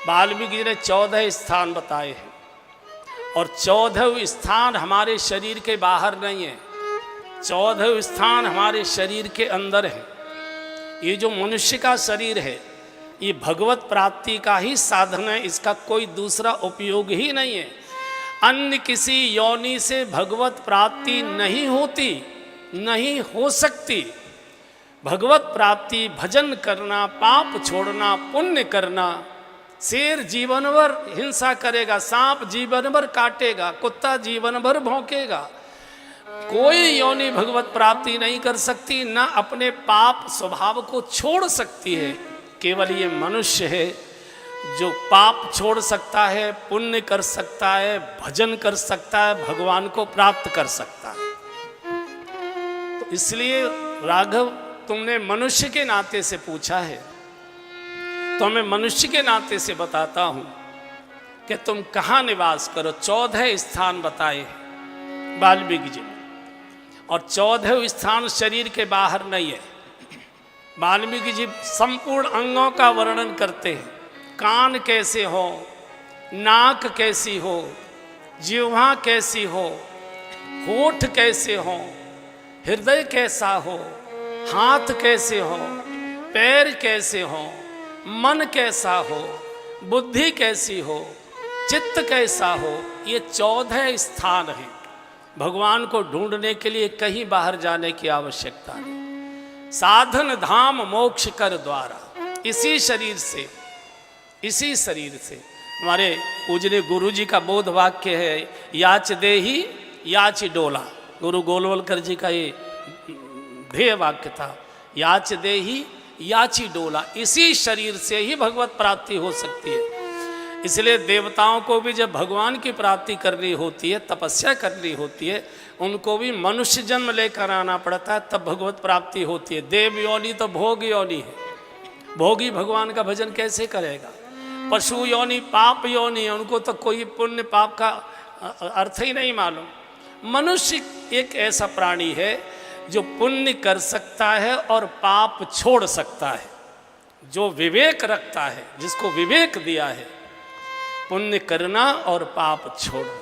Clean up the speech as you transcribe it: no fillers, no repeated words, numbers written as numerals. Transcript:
वाल्मीकि जी ने 14 स्थान बताए हैं और 14 स्थान हमारे शरीर के बाहर नहीं है, 14 स्थान हमारे शरीर के अंदर है। ये जो मनुष्य का शरीर है ये भगवत प्राप्ति का ही साधन है, इसका कोई दूसरा उपयोग ही नहीं है। अन्य किसी योनि से भगवत प्राप्ति नहीं होती, नहीं हो सकती। भगवत प्राप्ति भजन करना, पाप छोड़ना, पुण्य करना। शेर जीवन भर हिंसा करेगा, सांप जीवन भर काटेगा, कुत्ता जीवन भर भौंकेगा, कोई योनि भगवत प्राप्ति नहीं कर सकती, ना अपने पाप स्वभाव को छोड़ सकती है। केवल ये मनुष्य है जो पाप छोड़ सकता है, पुण्य कर सकता है, भजन कर सकता है, भगवान को प्राप्त कर सकता है। तो इसलिए राघव तुमने मनुष्य के नाते से पूछा है तो मैं मनुष्य के नाते से बताता हूं कि तुम कहाँ निवास करो। 14 स्थान बताए हैं वाल्मीकि जी ने और 14 स्थान शरीर के बाहर नहीं है। वाल्मीकि जी संपूर्ण अंगों का वर्णन करते हैं, कान कैसे हो, नाक कैसी हो, जिह्वा कैसी हो, होठ कैसे हो, हृदय कैसा हो, हाथ कैसे हो, पैर कैसे हो, मन कैसा हो, बुद्धि कैसी हो, चित्त कैसा हो। ये 14 स्थान हैं। भगवान को ढूंढने के लिए कहीं बाहर जाने की आवश्यकता नहीं। साधन धाम मोक्ष कर द्वारा, इसी शरीर से हमारे पूजनीय गुरु जी का बोध वाक्य है, याच देही याच डोला। गुरु गोलवलकर जी का ये ध्येय वाक्य था, याच देही याची डोला। इसी शरीर से ही भगवत प्राप्ति हो सकती है। इसलिए देवताओं को भी जब भगवान की प्राप्ति करनी होती है, तपस्या करनी होती है, उनको भी मनुष्य जन्म लेकर आना पड़ता है, तब भगवत प्राप्ति होती है। देव योनि तो भोग योनि है, भोगी भगवान का भजन कैसे करेगा। पशु योनि पाप योनि है, उनको तो कोई पुण्य पाप का अर्थ ही नहीं मालूम। मनुष्य एक ऐसा प्राणी है जो पुण्य कर सकता है और पाप छोड़ सकता है, जो विवेक रखता है, जिसको विवेक दिया है, पुण्य करना और पाप छोड़ना।